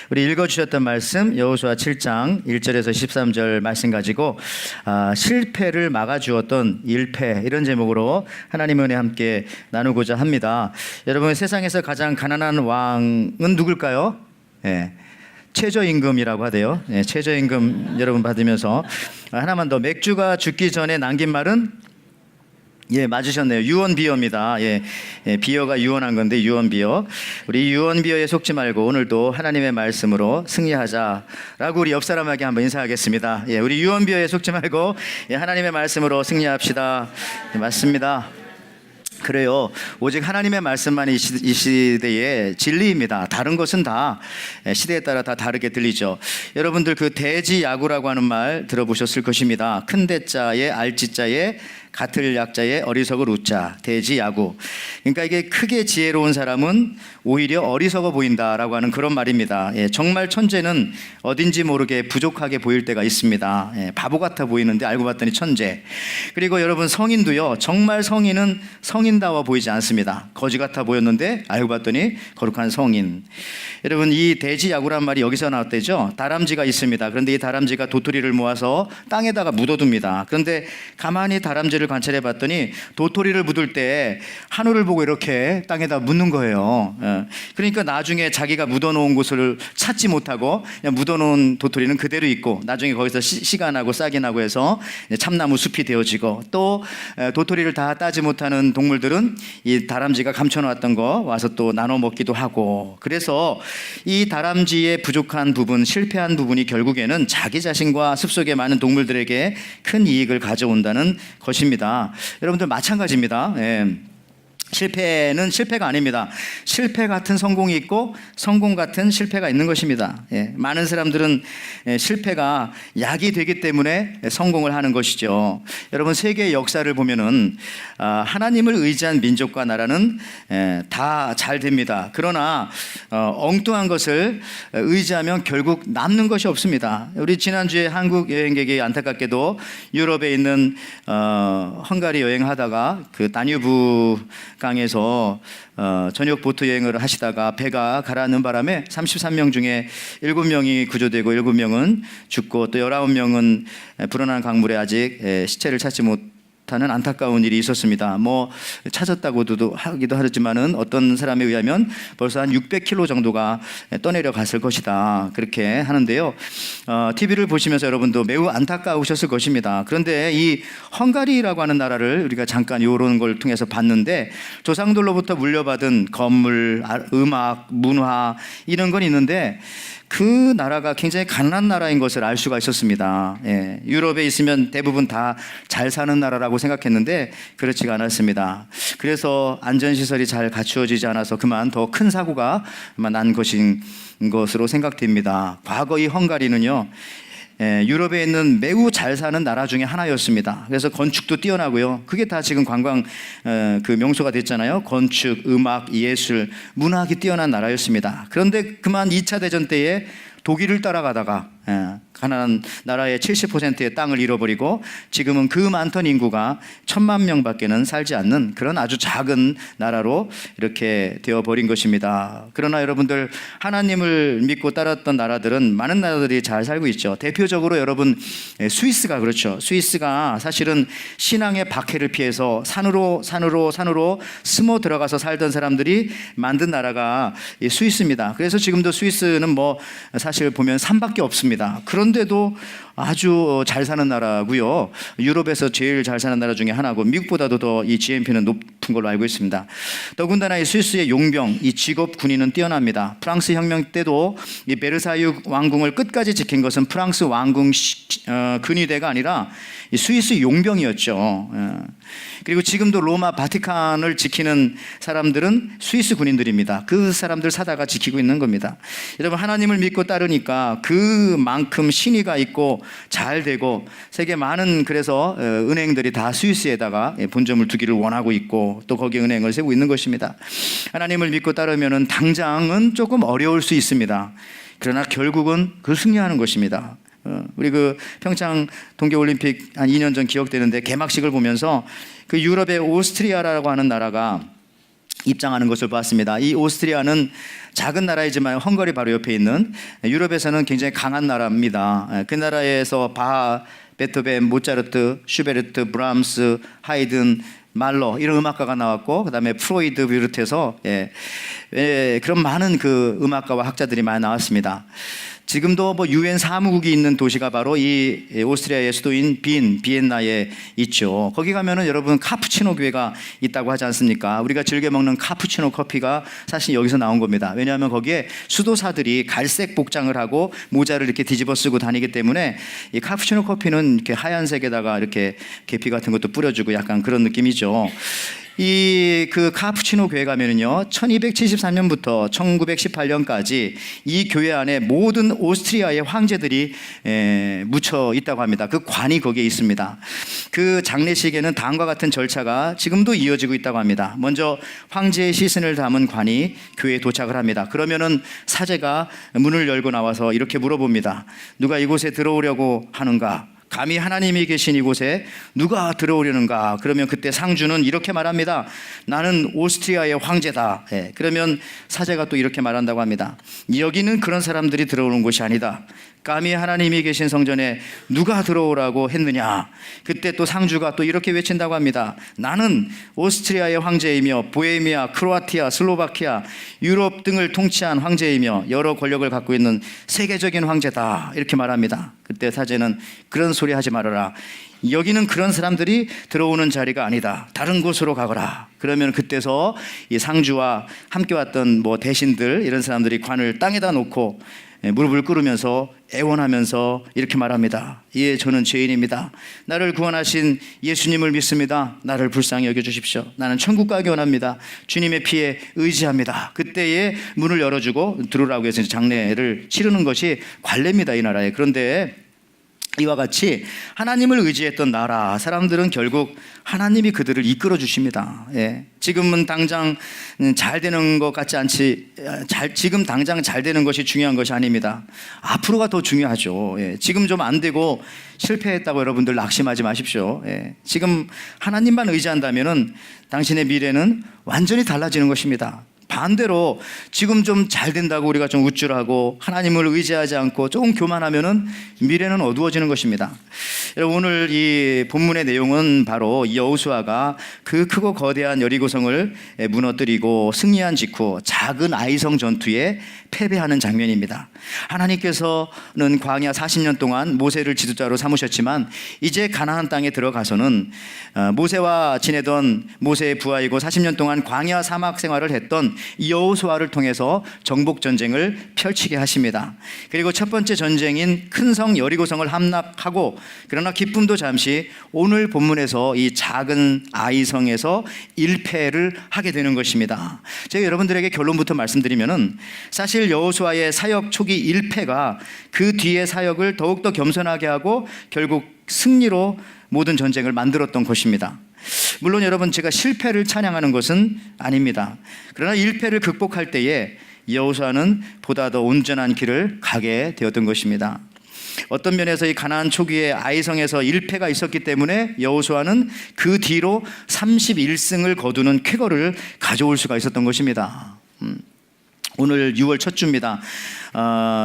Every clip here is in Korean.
우리 읽어주셨던 말씀 여호수아 7장 1절에서 13절 말씀 가지고 실패를 막아주었던 일패, 이런 제목으로 하나님의 은혜 함께 나누고자 합니다. 여러분, 세상에서 가장 가난한 왕은 누굴까요? 최저임금이라고 하대요. 최저임금 여러분 받으면서 하나만 더, 맥주가 죽기 전에 남긴 말은 맞으셨네요. 유언비어입니다. 비어가 유언한 건데 유언비어. 우리 유언비어에 속지 말고 오늘도 하나님의 말씀으로 승리하자라고 우리 옆 사람에게 한번 인사하겠습니다. 우리 유언비어에 속지 말고 하나님의 말씀으로 승리합시다. 맞습니다. 그래요. 오직 하나님의 말씀만이 이 시대의 진리입니다. 다른 것은 다 시대에 따라 다 다르게 들리죠. 여러분들 그 대지야구라고 하는 말 들어보셨을 것입니다. 큰 대자에 알지자에 같을 약자에 어리석을 웃자, 대지야구. 그러니까 이게 크게 지혜로운 사람은 오히려 어리석어 보인다라고 하는 그런 말입니다. 정말 천재는 어딘지 모르게 부족하게 보일 때가 있습니다. 바보 같아 보이는데 알고 봤더니 천재. 그리고 여러분, 성인도요, 정말 성인은 성인다워 보이지 않습니다. 거지 같아 보였는데 알고 봤더니 거룩한 성인. 여러분, 이 대지야구란 말이 여기서 나왔대죠. 다람쥐가 있습니다. 그런데 이 다람쥐가 도토리를 모아서 땅에다가 묻어둡니다. 그런데 가만히 다람쥐를 관찰해 봤더니 도토리를 묻을 때 하늘을 보고 이렇게 땅에다 묻는 거예요. 그러니까 나중에 자기가 묻어놓은 곳을 찾지 못하고 그냥 묻어놓은 도토리는 그대로 있고, 나중에 거기서 씨가 나고 싹이 나고 해서 참나무 숲이 되어지고, 또 도토리를 다 따지 못하는 동물들은 이 다람쥐가 감춰놓았던 거 와서 또 나눠 먹기도 하고. 그래서 이 다람쥐의 부족한 부분, 실패한 부분이 결국에는 자기 자신과 숲속에 많은 동물들에게 큰 이익을 가져온다는 것입니다. 여러분들 마찬가지입니다. 실패는 실패가 아닙니다. 실패 같은 성공이 있고 성공 같은 실패가 있는 것입니다. 많은 사람들은 실패가 약이 되기 때문에 성공을 하는 것이죠. 여러분, 세계의 역사를 보면은 하나님을 의지한 민족과 나라는 다 잘 됩니다. 그러나 엉뚱한 것을 의지하면 결국 남는 것이 없습니다. 우리 지난주에 한국 여행객이 안타깝게도 유럽에 있는 헝가리 여행하다가 그 다뉴브 강에서 저녁 보트 여행을 하시다가 배가 가라앉는 바람에 33명 중에 7명이 구조되고 7명은 죽고, 또 19명은 불어난 강물에 아직 시체를 찾지 못하는 안타까운 일이 있었습니다. 찾았다고도 하기도 하지만은 어떤 사람에 의하면 벌써 한 600km 정도가 떠내려 갔을 것이다, 그렇게 하는데요. TV를 보시면서 여러분도 매우 안타까우셨을 것입니다. 그런데 이 헝가리라고 하는 나라를 우리가 잠깐 이런 걸 통해서 봤는데, 조상들로부터 물려받은 건물, 음악, 문화, 이런 건 있는데 그 나라가 굉장히 가난한 나라인 것을 알 수가 있었습니다. 유럽에 있으면 대부분 다 잘 사는 나라라고 생각했는데 그렇지가 않았습니다. 그래서 안전시설이 잘 갖추어지지 않아서 그만 더 큰 사고가 난 것인 것으로 생각됩니다. 과거 이 헝가리는요, 유럽에 있는 매우 잘 사는 나라 중에 하나였습니다. 그래서 건축도 뛰어나고요. 그게 다 지금 관광 그 명소가 됐잖아요. 건축, 음악, 예술, 문학이 뛰어난 나라였습니다. 그런데 그만 2차 대전 때에 독일을 따라가다가 가난한 나라의 70%의 땅을 잃어버리고 지금은 그 많던 인구가 1,000만 명밖에는 살지 않는 그런 아주 작은 나라로 이렇게 되어버린 것입니다. 그러나 여러분들, 하나님을 믿고 따랐던 나라들은, 많은 나라들이 잘 살고 있죠. 대표적으로 여러분, 스위스가 그렇죠. 스위스가 사실은 신앙의 박해를 피해서 산으로 숨어 들어가서 살던 사람들이 만든 나라가 스위스입니다. 그래서 지금도 스위스는 사실 보면 산밖에 없습니다. 그런데도 아주 잘 사는 나라고요. 유럽에서 제일 잘 사는 나라 중에 하나고, 미국보다도 더 이 GNP는 높은 걸로 알고 있습니다. 더군다나 이 스위스의 용병, 이 직업 군인은 뛰어납니다. 프랑스 혁명 때도 이 베르사유 왕궁을 끝까지 지킨 것은 프랑스 왕궁 근위대가 아니라 이 스위스 용병이었죠. 그리고 지금도 로마 바티칸을 지키는 사람들은 스위스 군인들입니다. 그 사람들 사다가 지키고 있는 겁니다. 여러분, 하나님을 믿고 따르니까 그만큼 신의가 있고 잘 되고, 세계 많은 그래서 은행들이 다 스위스에다가 본점을 두기를 원하고 있고, 또 거기에 은행을 세우고 있는 것입니다. 하나님을 믿고 따르면은 당장은 조금 어려울 수 있습니다. 그러나 결국은 그 승리하는 것입니다. 우리 그 평창 동계올림픽 한 2년 전 기억되는데, 개막식을 보면서 그 유럽의 오스트리아라고 하는 나라가 입장하는 것을 보았습니다. 이 오스트리아는 작은 나라이지만 헝가리 바로 옆에 있는 유럽에서는 굉장히 강한 나라입니다. 그 나라에서 바하, 베토벤, 모차르트, 슈베르트, 브람스, 하이든, 말러 이런 음악가가 나왔고, 그다음에 프로이드 비롯해서 그런 많은 그 음악가와 학자들이 많이 나왔습니다. 지금도 뭐 유엔 사무국이 있는 도시가 바로 이 오스트리아의 수도인 비엔나에 있죠. 거기 가면은 여러분 카푸치노 교회가 있다고 하지 않습니까? 우리가 즐겨 먹는 카푸치노 커피가 사실 여기서 나온 겁니다. 왜냐하면 거기에 수도사들이 갈색 복장을 하고 모자를 이렇게 뒤집어 쓰고 다니기 때문에 이 카푸치노 커피는 이렇게 하얀색에다가 이렇게 계피 같은 것도 뿌려주고 약간 그런 느낌이죠. 그 카푸치노 교회 가면은요, 1273년부터 1918년까지 이 교회 안에 모든 오스트리아의 황제들이 묻혀 있다고 합니다. 그 관이 거기에 있습니다. 그 장례식에는 다음과 같은 절차가 지금도 이어지고 있다고 합니다. 먼저 황제의 시신을 담은 관이 교회에 도착을 합니다. 그러면은 사제가 문을 열고 나와서 이렇게 물어봅니다. 누가 이곳에 들어오려고 하는가? 감히 하나님이 계신 이곳에 누가 들어오려는가? 그러면 그때 상주는 이렇게 말합니다. 나는 오스트리아의 황제다. 그러면 사제가 또 이렇게 말한다고 합니다. 여기는 그런 사람들이 들어오는 곳이 아니다. 감히 하나님이 계신 성전에 누가 들어오라고 했느냐? 그때 또 상주가 또 이렇게 외친다고 합니다. 나는 오스트리아의 황제이며 보헤미아, 크로아티아, 슬로바키아, 유럽 등을 통치한 황제이며 여러 권력을 갖고 있는 세계적인 황제다. 이렇게 말합니다. 그때 사제는 그런 소리 하지 말아라. 여기는 그런 사람들이 들어오는 자리가 아니다. 다른 곳으로 가거라. 그러면 그때서 이 상주와 함께 왔던 뭐 대신들 이런 사람들이 관을 땅에다 놓고 무릎을 꿇으면서 애원하면서 이렇게 말합니다. 예, 저는 죄인입니다. 나를 구원하신 예수님을 믿습니다. 나를 불쌍히 여겨주십시오. 나는 천국 가기 원합니다. 주님의 피에 의지합니다. 그때에 문을 열어주고 들어오라고 해서 장례를 치르는 것이 관례입니다, 이 나라에. 그런데 이와 같이 하나님을 의지했던 나라 사람들은 결국 하나님이 그들을 이끌어 주십니다. 지금은 당장 잘 되는 것 같지 않지, 지금 당장 잘 되는 것이 중요한 것이 아닙니다. 앞으로가 더 중요하죠. 지금 좀 안 되고 실패했다고 여러분들 낙심하지 마십시오. 지금 하나님만 의지한다면은 당신의 미래는 완전히 달라지는 것입니다. 반대로 지금 좀 잘 된다고 우리가 좀 우쭐하고 하나님을 의지하지 않고 조금 교만하면은 미래는 어두워지는 것입니다. 여러분, 오늘 이 본문의 내용은 바로 여호수아가 그 크고 거대한 여리고성을 무너뜨리고 승리한 직후 작은 아이성 전투에 패배하는 장면입니다. 하나님께서는 광야 40년 동안 모세를 지도자로 삼으셨지만 이제 가나안 땅에 들어가서는 모세와 지내던 모세의 부하이고 40년 동안 광야 사막 생활을 했던 여호수아를 통해서 정복 전쟁을 펼치게 하십니다. 그리고 첫 번째 전쟁인 큰 성 여리고성을 함락하고, 그러나 기쁨도 잠시 오늘 본문에서 이 작은 아이성에서 1패를 하게 되는 것입니다. 제가 여러분들에게 결론부터 말씀드리면은 사실 여호수아의 사역 초기 1패가 그 뒤의 사역을 더욱더 겸손하게 하고 결국 승리로 모든 전쟁을 만들었던 것입니다. 물론 여러분, 제가 실패를 찬양하는 것은 아닙니다. 그러나 1패를 극복할 때에 여호수아는 보다 더 온전한 길을 가게 되었던 것입니다. 어떤 면에서 이 가나안 초기에 아이성에서 1패가 있었기 때문에 여호수아는 그 뒤로 31승을 거두는 쾌거를 가져올 수가 있었던 것입니다. 오늘 6월 첫 주입니다.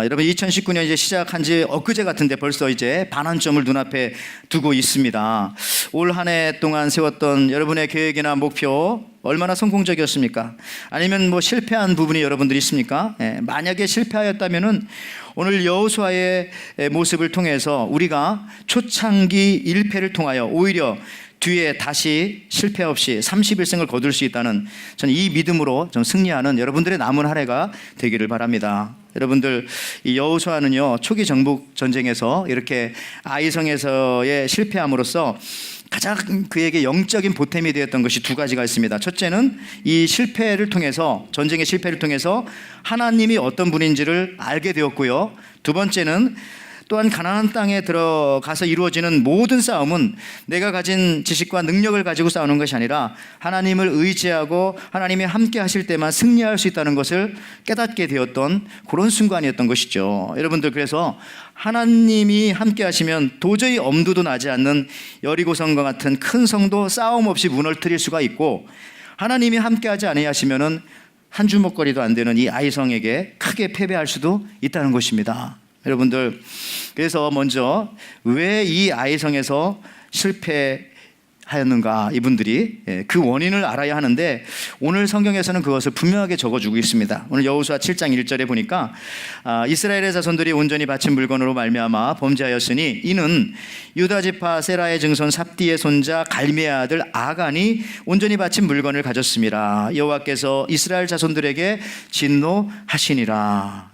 여러분, 2019년 이제 시작한 지 엊그제 같은데 벌써 이제 반환점을 눈앞에 두고 있습니다. 올 한 해 동안 세웠던 여러분의 계획이나 목표 얼마나 성공적이었습니까? 아니면 뭐 실패한 부분이 여러분들이 있습니까? 만약에 실패하였다면은 오늘 여호수아의 모습을 통해서 우리가 초창기 1패를 통하여 오히려 뒤에 다시 실패 없이 31승을 거둘 수 있다는, 저는 이 믿음으로 좀 승리하는 여러분들의 남은 한 해가 되기를 바랍니다. 여러분들, 이 여호수아는요, 초기 정복 전쟁에서 이렇게 아이성에서의 실패함으로써 가장 그에게 영적인 보탬이 되었던 것이 두 가지가 있습니다. 첫째는 이 실패를 통해서, 전쟁의 실패를 통해서 하나님이 어떤 분인지를 알게 되었고요. 두 번째는 또한 가나안 땅에 들어가서 이루어지는 모든 싸움은 내가 가진 지식과 능력을 가지고 싸우는 것이 아니라 하나님을 의지하고 하나님이 함께 하실 때만 승리할 수 있다는 것을 깨닫게 되었던 그런 순간이었던 것이죠. 여러분들, 그래서 하나님이 함께 하시면 도저히 엄두도 나지 않는 여리고성과 같은 큰 성도 싸움 없이 무너뜨릴 수가 있고, 하나님이 함께하지 아니하시면은 한 주먹거리도 안 되는 이 아이성에게 크게 패배할 수도 있다는 것입니다. 여러분들, 그래서 먼저 왜 이 아이성에서 실패하였는가, 이분들이 그 원인을 알아야 하는데, 오늘 성경에서는 그것을 분명하게 적어주고 있습니다. 오늘 여호수아 7장 1절에 보니까 이스라엘의 자손들이 온전히 바친 물건으로 말미암아 범죄하였으니 이는 유다 지파 세라의 증손 삽디의 손자 갈미의 아들 아간이 온전히 바친 물건을 가졌음이라. 여호와께서 이스라엘 자손들에게 진노하시니라.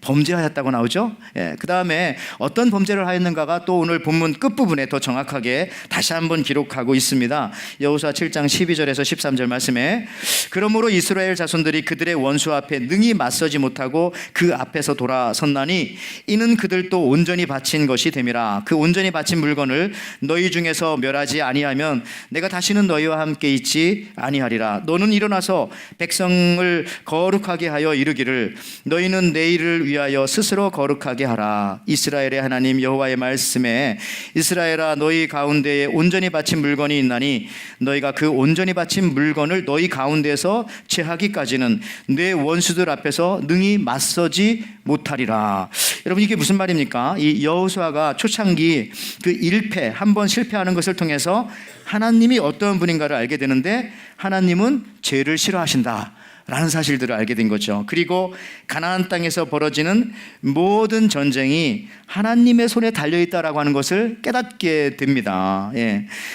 범죄하였다고 나오죠. 그 다음에 어떤 범죄를 하였는가가 또 오늘 본문 끝부분에 더 정확하게 다시 한번 기록하고 있습니다. 여호수아 7장 12절에서 13절 말씀에, 그러므로 이스라엘 자손들이 그들의 원수 앞에 능히 맞서지 못하고 그 앞에서 돌아섰나니 이는 그들도 온전히 바친 것이 됨이라. 그 온전히 바친 물건을 너희 중에서 멸하지 아니하면 내가 다시는 너희와 함께 있지 아니하리라. 너는 일어나서 백성을 거룩하게 하여 이르기를 너희는 내일을 위하여 스스로 거룩하게 하라. 이스라엘의 하나님 여호와의 말씀에, 이스라엘아 너희 가운데에 온전히 바친 물건이 있나니 너희가 그 온전히 바친 물건을 너희 가운데서 제하기까지는 내 원수들 앞에서 능히 맞서지 못하리라. 여러분, 이게 무슨 말입니까? 이 여호수아가 초창기 그 1패, 한번 실패하는 것을 통해서 하나님이 어떤 분인가를 알게 되는데, 하나님은 죄를 싫어하신다 라는 사실들을 알게 된 거죠. 그리고 가나안 땅에서 벌어지는 모든 전쟁이 하나님의 손에 달려있다라고 하는 것을 깨닫게 됩니다.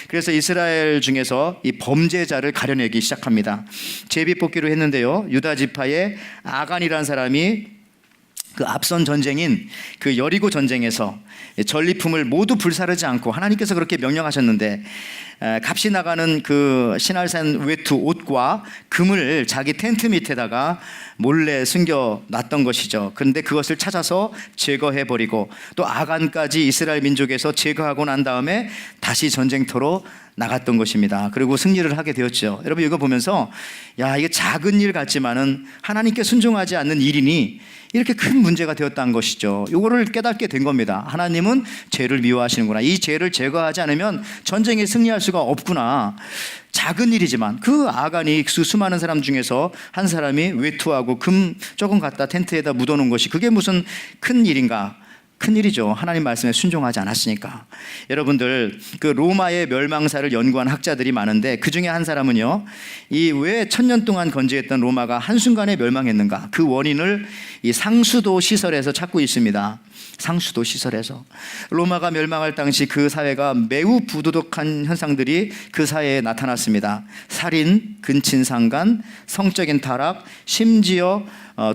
그래서 이스라엘 중에서 이 범죄자를 가려내기 시작합니다. 제비뽑기로 했는데요, 유다 지파의 아간이라는 사람이 그 앞선 전쟁인 그 여리고 전쟁에서 전리품을 모두 불사르지 않고, 하나님께서 그렇게 명령하셨는데 값이 나가는 그 시날산 외투 옷과 금을 자기 텐트 밑에다가 몰래 숨겨놨던 것이죠. 그런데 그것을 찾아서 제거해버리고 또 아간까지 이스라엘 민족에서 제거하고 난 다음에 다시 전쟁터로 나갔던 것입니다. 그리고 승리를 하게 되었죠. 여러분, 이거 보면서 이게 작은 일 같지만은 하나님께 순종하지 않는 일이니 이렇게 큰 문제가 되었다는 것이죠. 이거를 깨닫게 된 겁니다. 하나님은 죄를 미워하시는구나. 이 죄를 제거하지 않으면 전쟁에 승리할 수가 없구나. 작은 일이지만 그 아간이 수많은 사람 중에서 한 사람이 외투하고 금 조금 갖다 텐트에다 묻어놓은 것이 그게 무슨 큰 일인가? 큰 일이죠. 하나님 말씀에 순종하지 않았으니까. 여러분들, 그 로마의 멸망사를 연구한 학자들이 많은데 그 중에 한 사람은요, 이 왜 1000년 동안 건재했던 로마가 한순간에 멸망했는가, 그 원인을 이 상수도 시설에서 찾고 있습니다. 상수도 시설에서 로마가 멸망할 당시 그 사회가 매우 부도덕한 현상들이 그 사회에 나타났습니다. 살인, 근친상간, 성적인 타락, 심지어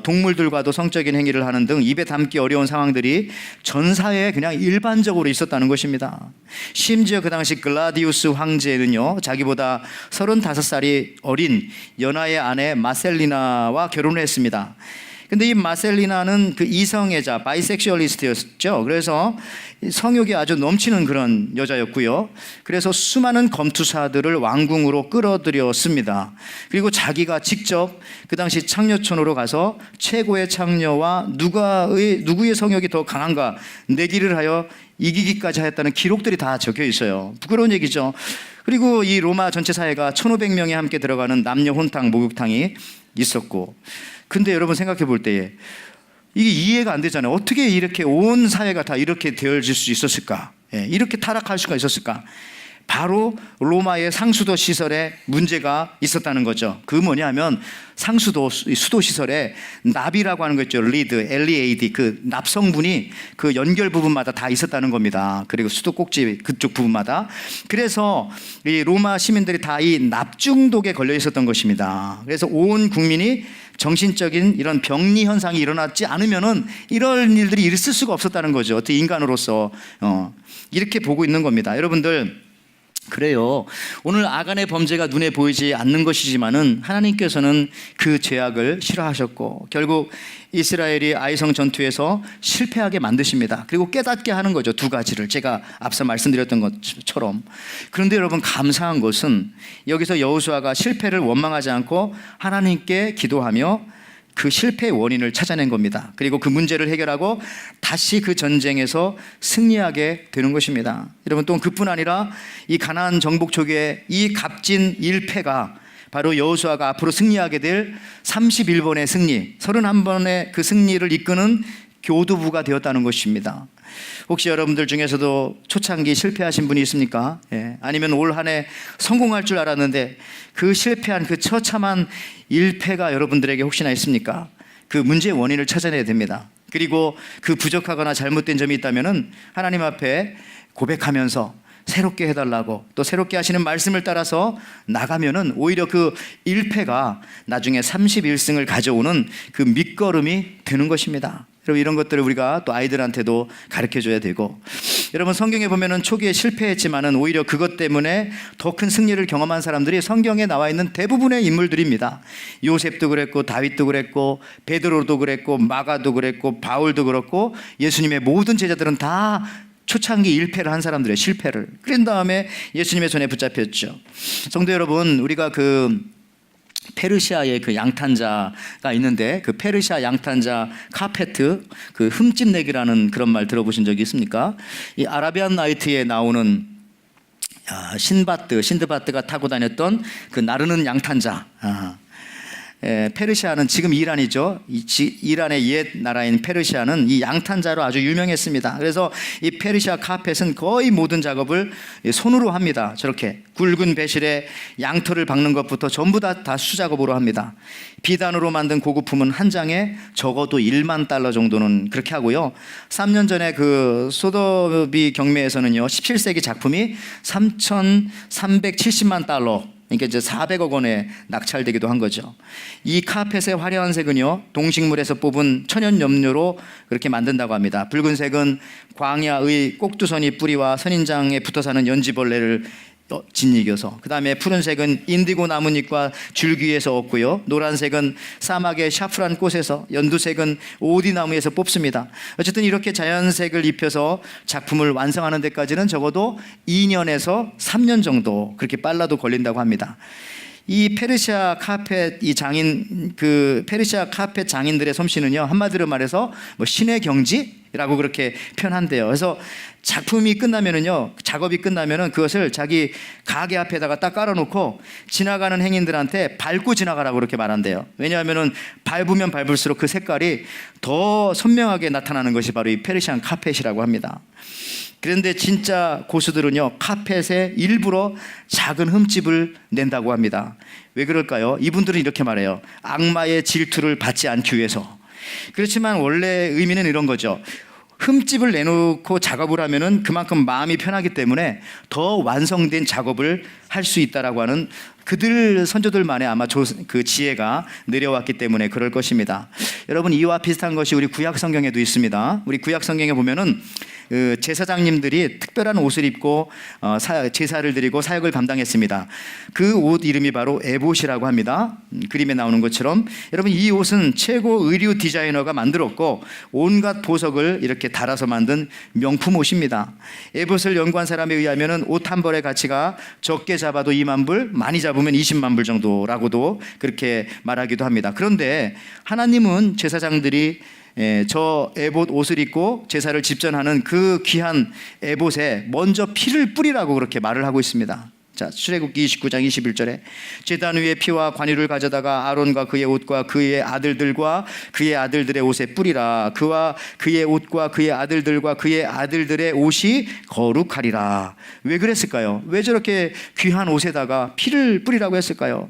동물들과도 성적인 행위를 하는 등 입에 담기 어려운 상황들이 전 사회에 그냥 일반적으로 있었다는 것입니다. 심지어 그 당시 글라디우스 황제는요, 자기보다 35살이 어린 연하의 아내 마셀리나와 결혼을 했습니다. 근데 이 마셀리나는 그 이성애자, 바이섹슈얼리스트였죠. 그래서 성욕이 아주 넘치는 그런 여자였고요. 그래서 수많은 검투사들을 왕궁으로 끌어들였습니다. 그리고 자기가 직접 그 당시 창녀촌으로 가서 최고의 창녀와 누구의 성욕이 더 강한가 내기를 하여 이기기까지 하였다는 기록들이 다 적혀 있어요. 부끄러운 얘기죠. 그리고 이 로마 전체 사회가 1500명이 함께 들어가는 남녀 혼탕, 목욕탕이 있었고, 근데 여러분 생각해 볼 때에 이게 이해가 안 되잖아요. 어떻게 이렇게 온 사회가 다 이렇게 되어질 수 있었을까? 이렇게 타락할 수가 있었을까? 바로 로마의 상수도 시설에 문제가 있었다는 거죠. 그 뭐냐면 상수도 수도 시설에 납이라고 하는 거 있죠. 리드, LEAD, 그 납 성분이 그 연결 부분마다 다 있었다는 겁니다. 그리고 수도 꼭지 그쪽 부분마다. 그래서 이 로마 시민들이 다 이 납 중독에 걸려 있었던 것입니다. 그래서 온 국민이 정신적인 이런 병리 현상이 일어나지 않으면은 이런 일들이 있을 수가 없었다는 거죠. 어떻게 인간으로서 이렇게 보고 있는 겁니다. 여러분들, 그래요. 오늘 아간의 범죄가 눈에 보이지 않는 것이지만은 하나님께서는 그 죄악을 싫어하셨고 결국 이스라엘이 아이성 전투에서 실패하게 만드십니다. 그리고 깨닫게 하는 거죠. 두 가지를 제가 앞서 말씀드렸던 것처럼. 그런데 여러분, 감사한 것은 여기서 여호수아가 실패를 원망하지 않고 하나님께 기도하며 그 실패의 원인을 찾아낸 겁니다. 그리고 그 문제를 해결하고 다시 그 전쟁에서 승리하게 되는 것입니다. 여러분, 또 그뿐 아니라 이 가나안 정복 초기에 이 값진 일패가 바로 여호수아가 앞으로 승리하게 될 31번의 승리, 31번의 그 승리를 이끄는 교두부가 되었다는 것입니다. 혹시 여러분들 중에서도 초창기 실패하신 분이 있습니까? 아니면 올 한 해 성공할 줄 알았는데 그 실패한 그 처참한 일패가 여러분들에게 혹시나 있습니까? 그 문제의 원인을 찾아내야 됩니다. 그리고 그 부족하거나 잘못된 점이 있다면 하나님 앞에 고백하면서 새롭게 해달라고, 또 새롭게 하시는 말씀을 따라서 나가면은 오히려 그 1패가 나중에 31승을 가져오는 그 밑거름이 되는 것입니다. 여러분, 이런 것들을 우리가 또 아이들한테도 가르쳐줘야 되고, 여러분 성경에 보면은 초기에 실패했지만은 오히려 그것 때문에 더 큰 승리를 경험한 사람들이 성경에 나와 있는 대부분의 인물들입니다. 요셉도 그랬고, 다윗도 그랬고, 베드로도 그랬고, 마가도 그랬고, 바울도 그렇고, 예수님의 모든 제자들은 다 초창기 1패를 한 사람들의 실패를, 그런 다음에 예수님의 손에 붙잡혔죠. 성도 여러분, 우리가 그 페르시아의 그 양탄자가 있는데, 그 페르시아 양탄자 카페트, 그 흠집내기라는 그런 말 들어보신 적이 있습니까? 이 아라비안 나이트에 나오는 신드바트가 타고 다녔던 그 나르는 양탄자. 페르시아는 지금 이란이죠. 이란의 옛 나라인 페르시아는 이 양탄자로 아주 유명했습니다. 그래서 이 페르시아 카펫은 거의 모든 작업을 손으로 합니다. 저렇게 굵은 배실에 양털을 박는 것부터 전부 다 수작업으로 합니다. 비단으로 만든 고급품은 한 장에 적어도 1만 달러 정도는 그렇게 하고요. 3년 전에 그 소더비 경매에서는요, 17세기 작품이 3,370만 달러, 그러니까 이제 400억 원에 낙찰되기도 한 거죠. 이 카펫의 화려한 색은요, 동식물에서 뽑은 천연 염료로 그렇게 만든다고 합니다. 붉은색은 광야의 꼭두선이 뿌리와 선인장에 붙어 사는 연지벌레를 짓이겨서, 그 다음에 푸른색은 인디고 나뭇잎과 줄기에서 얻고요, 노란색은 사막의 샤프란 꽃에서, 연두색은 오디나무에서 뽑습니다. 어쨌든 이렇게 자연색을 입혀서 작품을 완성하는 데까지는 적어도 2년에서 3년 정도, 그렇게 빨라도 걸린다고 합니다. 이 페르시아 카펫 페르시아 카펫 장인들의 솜씨는요, 한마디로 말해서 뭐 신의 경지라고 그렇게 표현한대요. 그래서 작품이 끝나면은요, 작업이 끝나면은 그것을 자기 가게 앞에다가 딱 깔아놓고 지나가는 행인들한테 밟고 지나가라고 그렇게 말한대요. 왜냐하면은 밟으면 밟을수록 그 색깔이 더 선명하게 나타나는 것이 바로 이 페르시안 카펫이라고 합니다. 그런데 진짜 고수들은요, 카펫에 일부러 작은 흠집을 낸다고 합니다. 왜 그럴까요? 이분들은 이렇게 말해요. 악마의 질투를 받지 않기 위해서. 그렇지만 원래 의미는 이런 거죠. 흠집을 내놓고 작업을 하면은 그만큼 마음이 편하기 때문에 더 완성된 작업을 할 수 있다라고 하는, 그들 선조들만의 아마 그 지혜가 내려왔기 때문에 그럴 것입니다. 여러분, 이와 비슷한 것이 우리 구약 성경에도 있습니다. 우리 구약 성경에 보면은 그 제사장님들이 특별한 옷을 입고 제사를 드리고 사역을 감당했습니다. 그 옷 이름이 바로 에봇이라고 합니다. 그림에 나오는 것처럼 여러분, 이 옷은 최고 의류 디자이너가 만들었고 온갖 보석을 이렇게 달아서 만든 명품 옷입니다. 에봇을 연구한 사람에 의하면 옷 한 벌의 가치가 적게 잡아도 2만 불, 많이 잡으면 20만 불 정도라고도 그렇게 말하기도 합니다. 그런데 하나님은 제사장들이 저 에봇 옷을 입고 제사를 집전하는 그 귀한 에봇에 먼저 피를 뿌리라고 그렇게 말을 하고 있습니다. 자, 출애굽기 29장 21절에 제단 위에 피와 관유를 가져다가 아론과 그의 옷과 그의 아들들과 그의 아들들의 옷에 뿌리라. 그와 그의 옷과 그의 아들들과 그의 아들들의 옷이 거룩하리라. 왜 그랬을까요? 왜 저렇게 귀한 옷에다가 피를 뿌리라고 했을까요?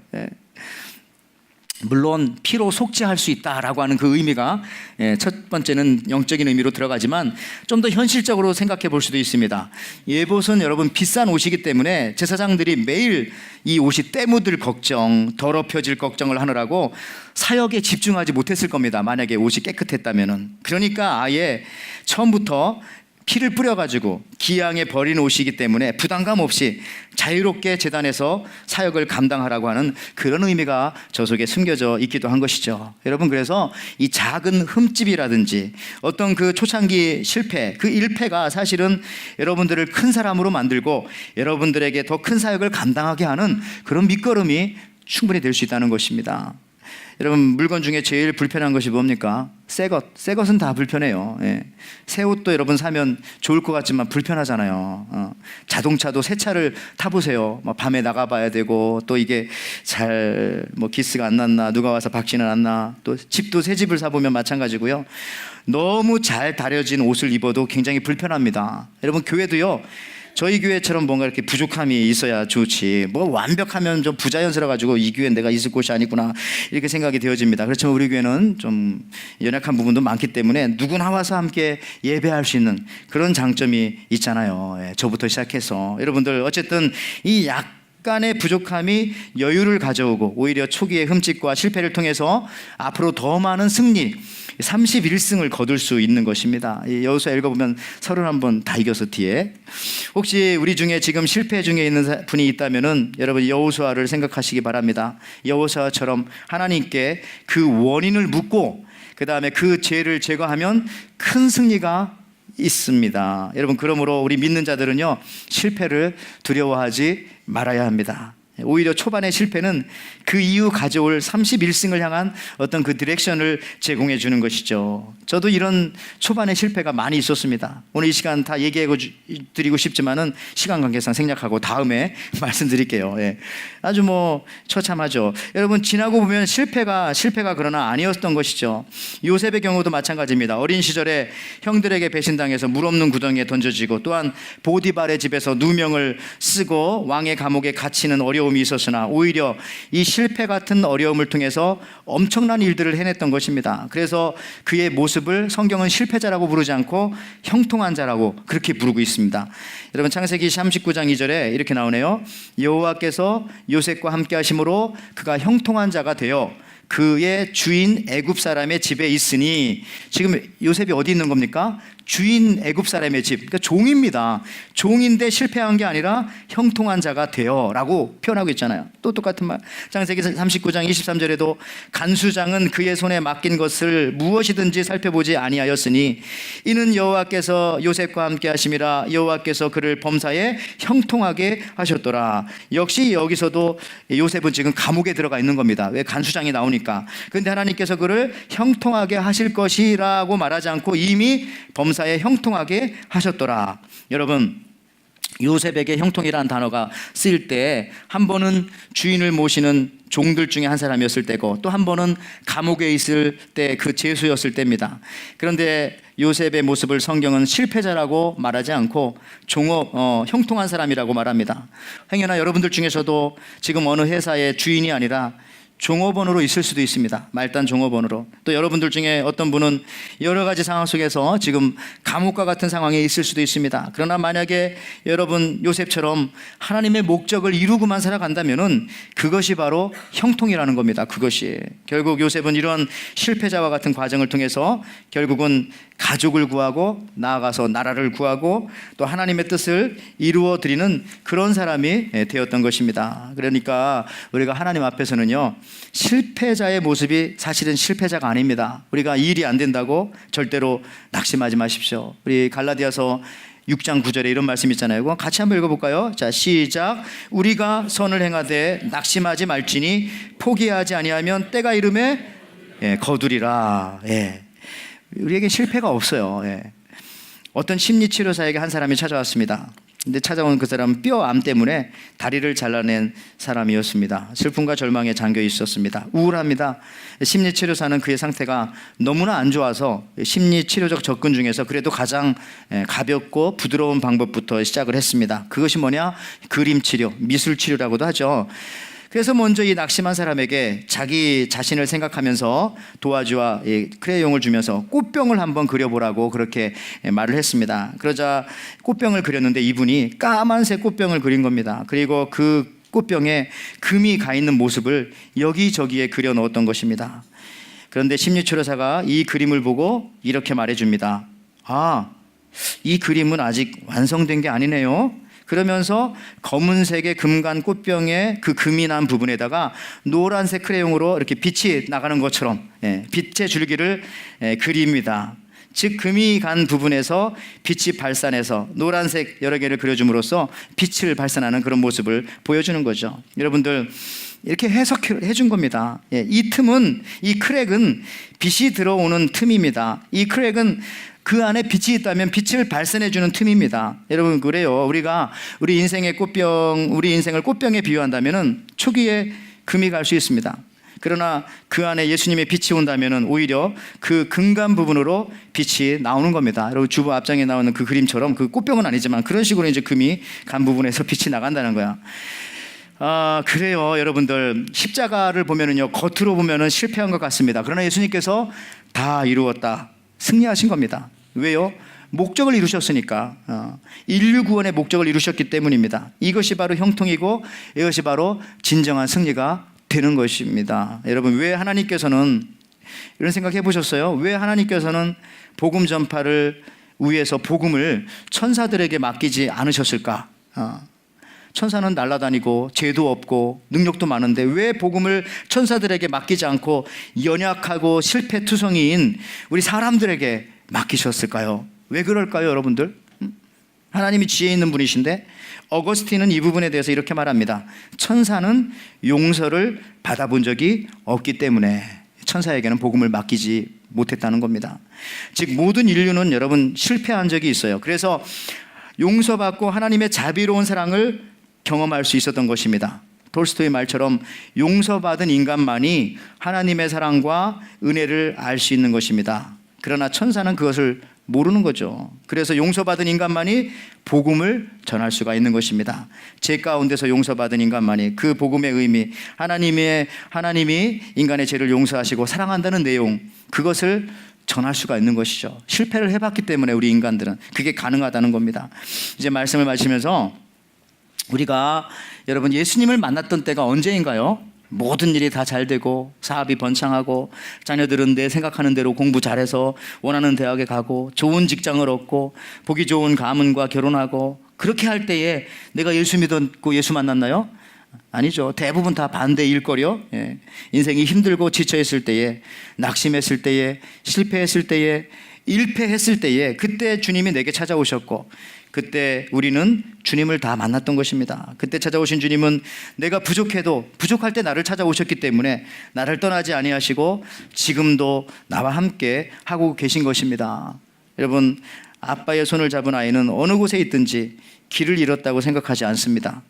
물론 피로 속죄할 수 있다라고 하는 그 의미가 첫 번째는 영적인 의미로 들어가지만, 좀 더 현실적으로 생각해 볼 수도 있습니다. 에봇은 여러분 비싼 옷이기 때문에 제사장들이 매일 이 옷이 때 묻을 걱정, 더럽혀질 걱정을 하느라고 사역에 집중하지 못했을 겁니다. 만약에 옷이 깨끗했다면은. 그러니까 아예 처음부터 피를 뿌려가지고 기양에 버린 옷이기 때문에 부담감 없이 자유롭게 제단에서 사역을 감당하라고 하는 그런 의미가 저 속에 숨겨져 있기도 한 것이죠. 여러분, 그래서 이 작은 흠집이라든지 어떤 그 초창기 실패, 그 1패가 사실은 여러분들을 큰 사람으로 만들고 여러분들에게 더 큰 사역을 감당하게 하는 그런 밑거름이 충분히 될 수 있다는 것입니다. 여러분, 물건 중에 제일 불편한 것이 뭡니까? 새 것은 다 불편해요. 새 옷도 여러분 사면 좋을 것 같지만 불편하잖아요. 자동차도 새 차를 타보세요. 밤에 나가봐야 되고, 또 이게 잘 기스가 안 났나, 누가 와서 박지는 않나, 또 집도 새 집을 사보면 마찬가지고요. 너무 잘 다려진 옷을 입어도 굉장히 불편합니다. 여러분, 교회도요, 저희 교회처럼 뭔가 이렇게 부족함이 있어야 좋지, 완벽하면 좀 부자연스러워 가지고 이 교회는 내가 있을 곳이 아니구나, 이렇게 생각이 되어집니다. 그렇지만 우리 교회는 좀 연약한 부분도 많기 때문에 누구나 와서 함께 예배할 수 있는 그런 장점이 있잖아요. 저부터 시작해서 여러분들, 어쨌든 이 약간의 부족함이 여유를 가져오고, 오히려 초기의 흠집과 실패를 통해서 앞으로 더 많은 승리, 31승을 거둘 수 있는 것입니다. 여호수아 읽어보면 31번 다 이겨서 뒤에, 혹시 우리 중에 지금 실패 중에 있는 분이 있다면은 여러분, 여호수아를 생각하시기 바랍니다. 여호수아처럼 하나님께 그 원인을 묻고 그 다음에 그 죄를 제거하면 큰 승리가 있습니다. 여러분, 그러므로 우리 믿는 자들은요, 실패를 두려워하지 말아야 합니다. 오히려 초반의 실패는 그 이후 가져올 31승을 향한 어떤 그 디렉션을 제공해 주는 것이죠. 저도 이런 초반의 실패가 많이 있었습니다. 오늘 이 시간 다 얘기해 드리고 싶지만은 시간 관계상 생략하고 다음에 말씀드릴게요. 아주 처참하죠. 여러분, 지나고 보면 실패가 그러나 아니었던 것이죠. 요셉의 경우도 마찬가지입니다. 어린 시절에 형들에게 배신당해서 물 없는 구덩이에 던져지고, 또한 보디발의 집에서 누명을 쓰고 왕의 감옥에 갇히는 어려움이 있었으나, 오히려 이 실패 같은 어려움을 통해서 엄청난 일들을 해냈던 것입니다. 그래서 그의 모습을 성경은 실패자라고 부르지 않고 형통한 자라고 그렇게 부르고 있습니다. 여러분, 창세기 39장 2절에 이렇게 나오네요. 여호와께서 요셉과 함께 하심으로 그가 형통한 자가 되어 그의 주인 애굽 사람의 집에 있으니, 지금 요셉이 어디 있는 겁니까? 주인 애굽 사람의 집, 그러니까 종입니다. 종인데 실패한 게 아니라 형통한 자가 되어 라고 표현하고 있잖아요. 또 똑같은 말, 창세기 39장 23절에도 간수장은 그의 손에 맡긴 것을 무엇이든지 살펴보지 아니하였으니 이는 여호와께서 요셉과 함께 하심이라, 여호와께서 그를 범사에 형통하게 하셨더라. 역시 여기서도 요셉은 지금 감옥에 들어가 있는 겁니다. 왜? 간수장이 나오니까. 그런데 하나님께서 그를 형통하게 하실 것이라고 말하지 않고 이미 범사에 형통하게 하셨더라. 여러분, 요셉에게 형통이라는 단어가 쓰일 때, 한 번은 주인을 모시는 종들 중에 한 사람이었을 때고, 또 한 번은 감옥에 있을 때 그 죄수였을 때입니다. 그런데 요셉의 모습을 성경은 실패자라고 말하지 않고 형통한 사람이라고 말합니다. 행여나 여러분들 중에서도 지금 어느 회사의 주인이 아니라 종업원으로 있을 수도 있습니다. 말단 종업원으로. 또 여러분들 중에 어떤 분은 여러 가지 상황 속에서 지금 감옥과 같은 상황에 있을 수도 있습니다. 그러나 만약에 여러분 요셉처럼 하나님의 목적을 이루고만 살아간다면은 그것이 바로 형통이라는 겁니다. 그것이 결국 요셉은 이런 실패자와 같은 과정을 통해서 결국은 가족을 구하고 나아가서 나라를 구하고 또 하나님의 뜻을 이루어 드리는 그런 사람이 되었던 것입니다. 그러니까 우리가 하나님 앞에서는요, 실패자의 모습이 사실은 실패자가 아닙니다. 우리가 이 일이 안 된다고 절대로 낙심하지 마십시오. 우리 갈라디아서 6장 9절에 이런 말씀 있잖아요. 그거 같이 한번 읽어볼까요? 자, 시작. 우리가 선을 행하되 낙심하지 말지니 포기하지 아니하면 때가 이름에 거두리라. 우리에게 실패가 없어요. 어떤 심리치료사에게 한 사람이 찾아왔습니다. 근데 찾아온 그 사람은 뼈암 때문에 다리를 잘라낸 사람이었습니다. 슬픔과 절망에 잠겨 있었습니다. 우울합니다. 심리치료사는 그의 상태가 너무나 안 좋아서 심리치료적 접근 중에서 그래도 가장 가볍고 부드러운 방법부터 시작을 했습니다. 그것이 뭐냐? 그림치료, 미술치료라고도 하죠. 그래서 먼저 이 낙심한 사람에게 자기 자신을 생각하면서 도화지와 크레용을 주면서 꽃병을 한번 그려보라고 그렇게 말을 했습니다. 그러자 꽃병을 그렸는데 이분이 까만색 꽃병을 그린 겁니다. 그리고 그 꽃병에 금이 가 있는 모습을 여기저기에 그려 넣었던 것입니다. 그런데 심리치료사가 이 그림을 보고 이렇게 말해줍니다. 아, 이 그림은 아직 완성된 게 아니네요. 그러면서 검은색의 금간 꽃병의 그 금이 난 부분에다가 노란색 크레용으로 이렇게 빛이 나가는 것처럼 빛의 줄기를 그립니다. 즉 금이 간 부분에서 빛이 발산해서 노란색 여러 개를 그려줌으로써 빛을 발산하는 그런 모습을 보여주는 거죠. 여러분들 이렇게 해석해 준 겁니다. 이 틈은, 이 크랙은 빛이 들어오는 틈입니다. 이 크랙은 그 안에 빛이 있다면 빛을 발산해 주는 틈입니다. 여러분 그래요. 우리가 우리 인생의 우리 인생을 꽃병에 비유한다면은 초기에 금이 갈 수 있습니다. 그러나 그 안에 예수님의 빛이 온다면은 오히려 그 근간 부분으로 빛이 나오는 겁니다. 여러분 주보 앞장에 나오는 그 그림처럼 그 꽃병은 아니지만 그런 식으로 이제 금이 간 부분에서 빛이 나간다는 거야. 그래요. 여러분들 십자가를 보면은요, 겉으로 보면은 실패한 것 같습니다. 그러나 예수님께서 다 이루었다, 승리하신 겁니다. 왜요? 목적을 이루셨으니까. 인류 구원의 목적을 이루셨기 때문입니다. 이것이 바로 형통이고 이것이 바로 진정한 승리가 되는 것입니다. 여러분 왜 하나님께서는 이런 생각 해보셨어요? 왜 하나님께서는 복음 전파를 위해서 복음을 천사들에게 맡기지 않으셨을까? 천사는 날아다니고 죄도 없고 능력도 많은데 왜 복음을 천사들에게 맡기지 않고 연약하고 실패투성이인 우리 사람들에게 맡기셨을까요? 왜 그럴까요, 여러분들? 하나님이 지혜 있는 분이신데 어거스틴은 이 부분에 대해서 이렇게 말합니다. 천사는 용서를 받아본 적이 없기 때문에 천사에게는 복음을 맡기지 못했다는 겁니다. 즉 모든 인류는 여러분 실패한 적이 있어요. 그래서 용서받고 하나님의 자비로운 사랑을 경험할 수 있었던 것입니다. 톨스토이 말처럼 용서받은 인간만이 하나님의 사랑과 은혜를 알 수 있는 것입니다. 그러나 천사는 그것을 모르는 거죠. 그래서 용서받은 인간만이 복음을 전할 수가 있는 것입니다. 죄 가운데서 용서받은 인간만이 그 복음의 의미, 하나님이 인간의 죄를 용서하시고 사랑한다는 내용, 그것을 전할 수가 있는 것이죠. 실패를 해봤기 때문에 우리 인간들은 그게 가능하다는 겁니다. 이제 말씀을 마치면서 우리가 여러분 예수님을 만났던 때가 언제인가요? 모든 일이 다 잘 되고 사업이 번창하고 자녀들은 내 생각하는 대로 공부 잘해서 원하는 대학에 가고 좋은 직장을 얻고 보기 좋은 가문과 결혼하고 그렇게 할 때에 내가 예수 믿었고 예수 만났나요? 아니죠. 대부분 다 반대 일거리요. 인생이 힘들고 지쳐있을 때에, 낙심했을 때에, 실패했을 때에, 일패했을 때에 그때 주님이 내게 찾아오셨고 그때 우리는 주님을 다 만났던 것입니다. 그때 찾아오신 주님은 내가 부족해도 부족할 때 나를 찾아오셨기 때문에 나를 떠나지 아니하시고 지금도 나와 함께 하고 계신 것입니다. 여러분 아빠의 손을 잡은 아이는 어느 곳에 있든지 길을 잃었다고 생각하지 않습니다.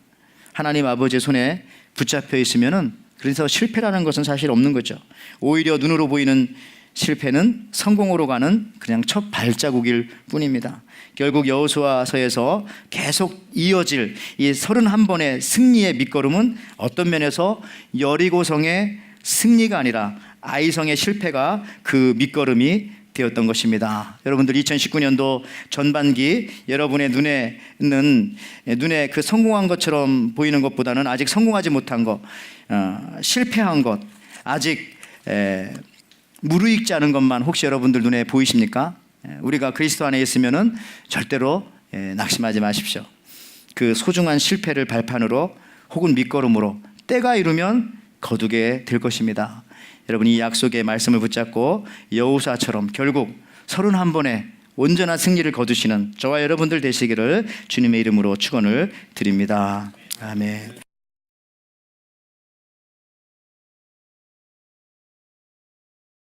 하나님 아버지의 손에 붙잡혀 있으면은 그래서 실패라는 것은 사실 없는 거죠. 오히려 눈으로 보이는 실패는 성공으로 가는 그냥 첫 발자국일 뿐입니다. 결국 여호수아서에서 계속 이어질 이 31번의 승리의 밑거름은 어떤 면에서 여리고성의 승리가 아니라 아이성의 실패가 그 밑거름이 되었던 것입니다. 여러분들 2019년도 전반기 여러분의 눈에 그 성공한 것처럼 보이는 것보다는 아직 성공하지 못한 것, 실패한 것, 아직 무르익지 않은 것만 혹시 여러분들 눈에 보이십니까? 우리가 그리스도 안에 있으면은 절대로 낙심하지 마십시오. 그 소중한 실패를 발판으로 혹은 밑거름으로 때가 이르면 거두게 될 것입니다. 여러분 이 약속의 말씀을 붙잡고 여호수아처럼 결국 31번의 온전한 승리를 거두시는 저와 여러분들 되시기를 주님의 이름으로 축원을 드립니다. 아멘.